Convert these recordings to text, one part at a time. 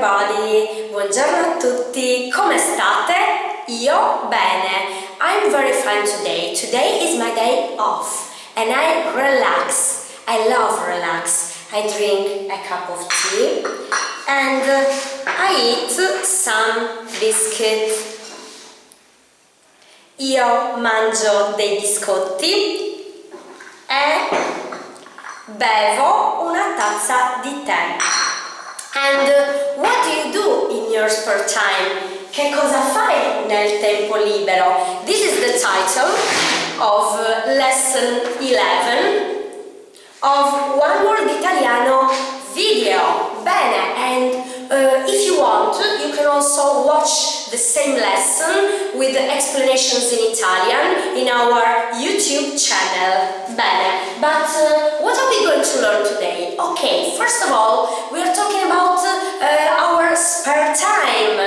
everybody, buongiorno a tutti, come state? Io bene, I'm very fine today. Today is my day off and I relax. I love relax. I drink a cup of tea and I eat some biscuit. Io mangio dei biscotti e bevo una tazza di tè. And what do you do in your spare time? Che cosa fai nel tempo libero? This is the title of lesson 11 of One Word Italiano video. Bene, and if you want, you can also watch the same lesson with the explanations in Italian in our YouTube channel. Bene, but what are we going to learn today? Okay, first of all, we are talking about our spare time.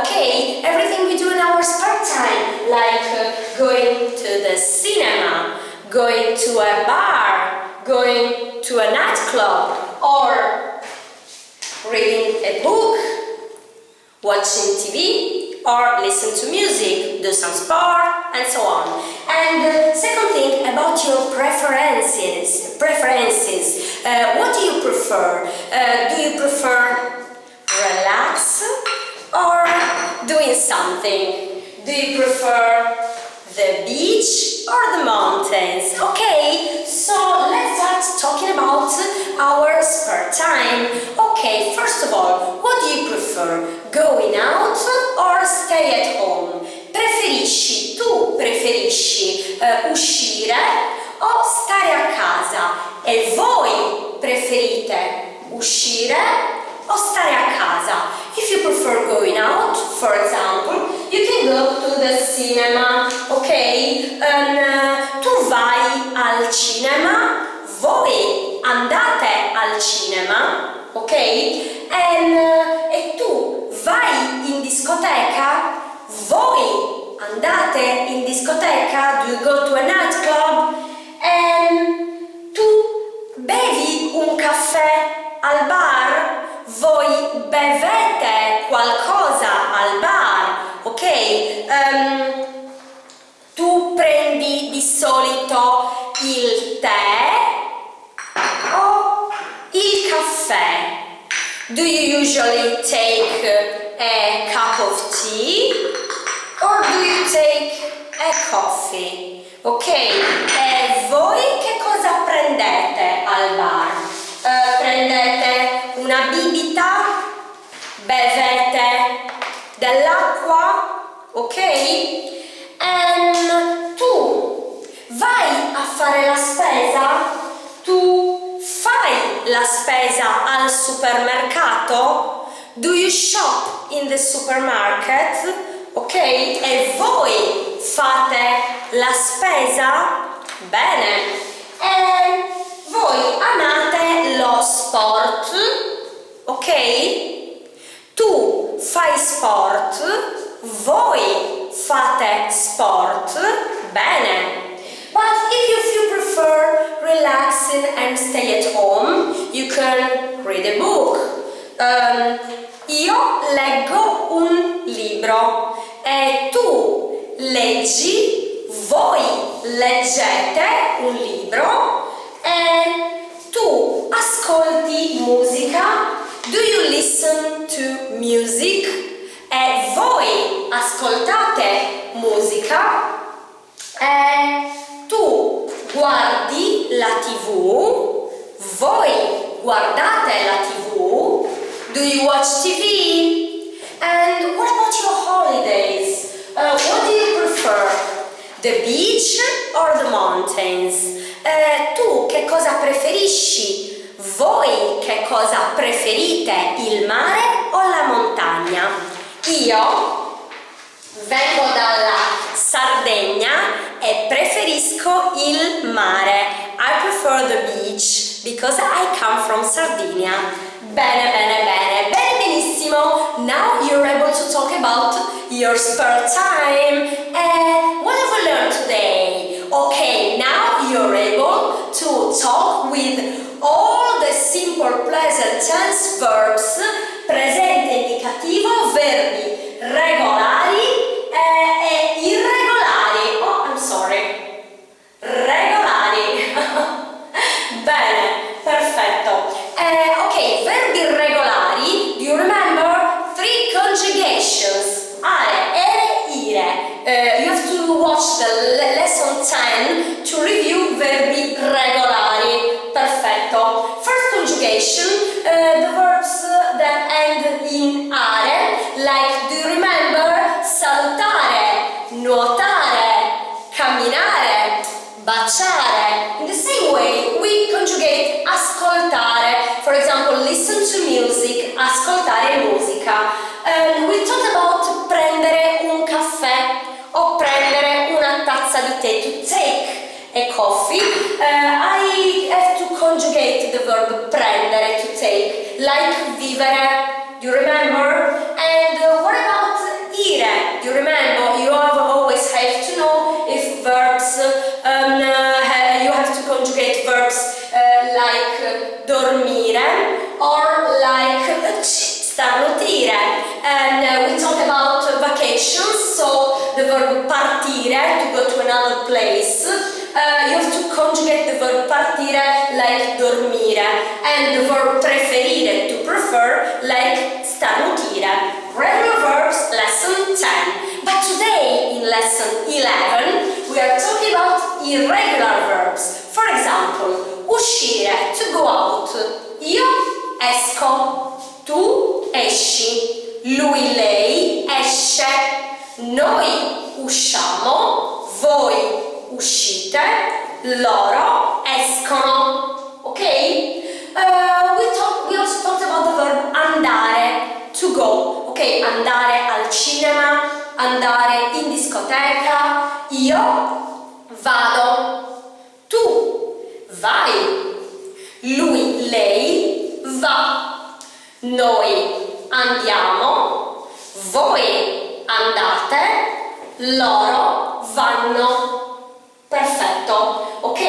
Okay, everything we do in our spare time, like going to the cinema, going to a bar, going to a nightclub, or reading a book, watching TV, or listen to music, do some sport, and so on. And second thing about your preferences. What do you prefer? Do you prefer relax or doing something? Do you prefer the beach or the mountains? Okay, so let's start talking about our spare time. Okay, first of all, what do you prefer? Going out or stay at home? Tu preferisci uscire o stare a casa? E voi preferite uscire o stare a casa? If you prefer going out, for example, you can go to the cinema, ok? Tu vai al cinema, voi andate al cinema, ok? E tu vai in discoteca, voi andate in discoteca, do you go to a nightclub? Tu bevi un caffè al bar, voi bevete qualcosa al bar, ok? Tu prendi di solito il tè o il caffè? Do you usually take a cup of tea or do you take a coffee? Ok? E voi che cosa prendete al bar? Prendete una bibita? Bevete dell'acqua? Ok? E tu vai a fare la spesa? Tu fai la spesa al supermercato? Do you shop in the supermarket? Ok? E voi fate la spesa? Bene. E voi amate lo sport? Ok? Tu fai sport? Voi fate sport? Bene. But if you prefer relaxing and stay at home, you can read a book. Io leggo un libro e tu leggi, voi leggete un libro e tu ascolti musica. Do you listen to music? E voi ascoltate musica e tu guardi la TV, voi guardate la TV. Do you watch TV? And what about your holidays? What do you prefer? The beach or the mountains? Tu che cosa preferisci? Voi che cosa preferite? Il mare o la montagna? Io vengo dalla Sardegna e preferisco il mare. I prefer the beach because I come from Sardinia. Bene, benissimo. Now you're able to talk about your spare time. What have we learned today? Okay, now you're able to talk with all the simple present tense verbs present 10 to review verbi regolari. Perfetto. First conjugation, the verbs that end in are, like, do you remember? Salutare, nuotare, camminare, baciare. In the same way, we conjugate ascoltare. For example, listen to music, ascoltare musica. We talked about prendere un caffè o prendere una tazza di tè, to take a coffee. I have to conjugate the verb prendere, to take, like vivere, do you remember? And what about ire? Do you remember? You always have to know if verbs, you have to conjugate verbs like dormire or like starnutire. And we talk about vacations, so the verb partire, to go to another place. You have to conjugate the verb partire like dormire, and the verb preferire, to prefer, like starnutire. Regular verbs, lesson 10. But today, in lesson 11, we are talking about irregular verbs. For example, uscire, to go out. Io esco, tu esci, lui, lei esce, noi usciamo, voi uscite, loro escono. Ok? We also talked about the verb andare, to go. Ok, andare al cinema, andare in discoteca. Io vado, tu vai, lui, lei va, noi andiamo, voi andate, loro vanno. Perfetto, ok?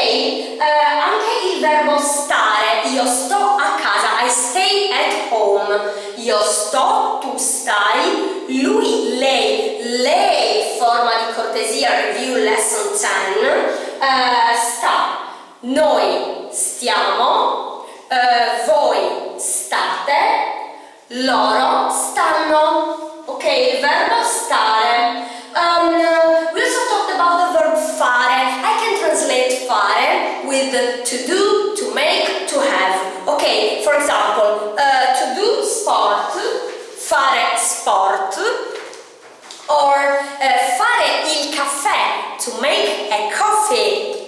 Anche il verbo stare, io sto a casa, I stay at home. Io sto, tu stai, lui, lei, forma di cortesia, review lesson 10, sta, noi stiamo, voi state, loro stanno. Ok, il verbo stare. We also talked about the verb fare. I can translate fare with to do, to make, to have. Okay, for example, to do sport, fare sport, or fare il caffè, to make a coffee,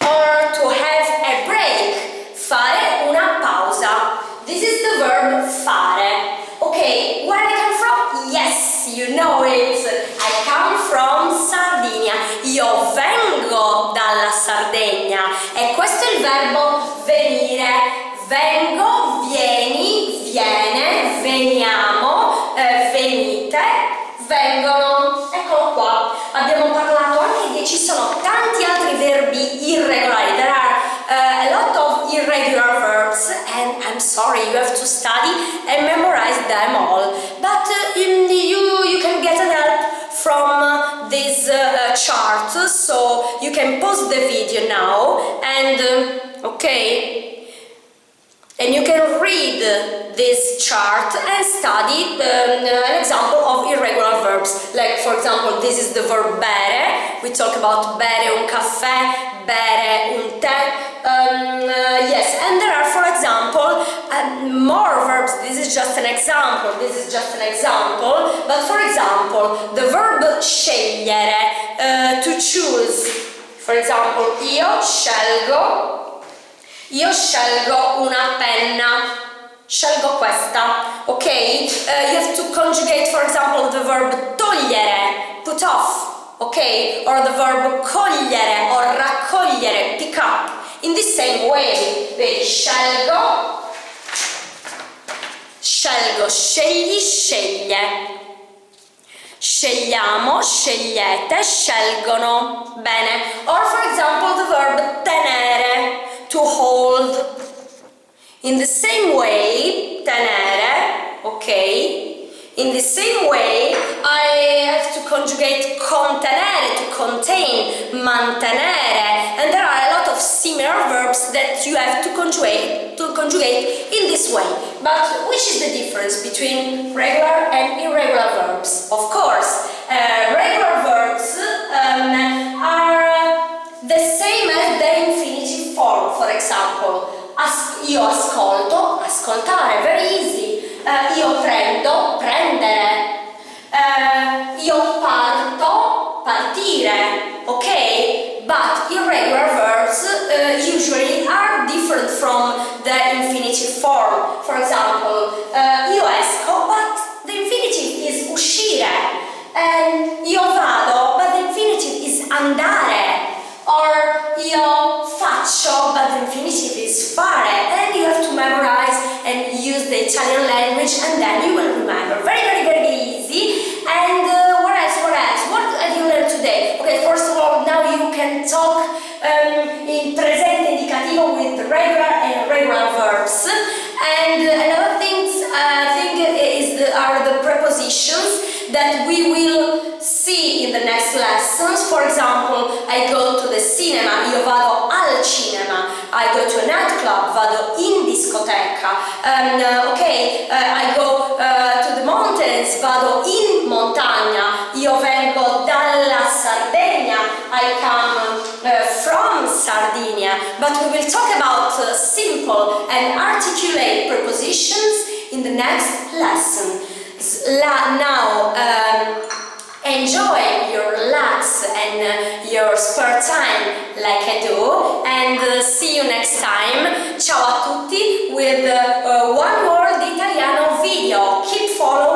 or to have a break, fare una pausa. This is the verb fare. Okay, where I come from? Yes, you know it. I come from Sardinia. Io vengo dalla Sardegna. E questo è il verbo venire. Vengo, vieni, viene, veniamo, venite, vengono. Eccolo qua. Abbiamo parlato anche che ci sono tanti altri verbi irregolari. There are a lot of irregular verbs, and I'm sorry, you have to study and memorize them all. But you can get an help from this chart, so you can pause the video now and okay. And you can read this chart and study an example of irregular verbs. Like, for example, this is the verb bere. We talk about bere un caffè, bere un tè. Yes, and there are, for example, more verbs. This is just an example. But for example, the verb scegliere, to choose. For example, io scelgo una penna, scelgo questa, ok? You have to conjugate, for example, the verb togliere, put off, ok? Or the verb cogliere or raccogliere, pick up. In the same way, vedi, scelgo, scegli, sceglie. Scegliamo, scegliete, scelgono. Bene. Or for example, the verb tenere, to hold. In the same way, tenere, okay? In the same way, I have to conjugate contenere, to contain, mantenere, and there are a lot of similar verbs that you have to conjugate in this way. But which is the difference between regular and irregular verbs? Of course, regular verbs are language, and then you will remember. Very, very, very easy. And what else? What have you learned today? Okay, first of all, now you can talk in presente indicativo with regular and irregular verbs. And another thing are the prepositions that we will see in the next lessons. For example, I go to the cinema, io vado al cinema. I go to a nightclub, vado in discoteca. I go to the mountains, vado in montagna. Io vengo dalla Sardegna, I come from Sardinia. But we will talk about simple and articulate prepositions in the next lesson. Now, enjoy your relax and your spare time like I do, and see you next time. Ciao a tutti with One World Italiano video. Keep following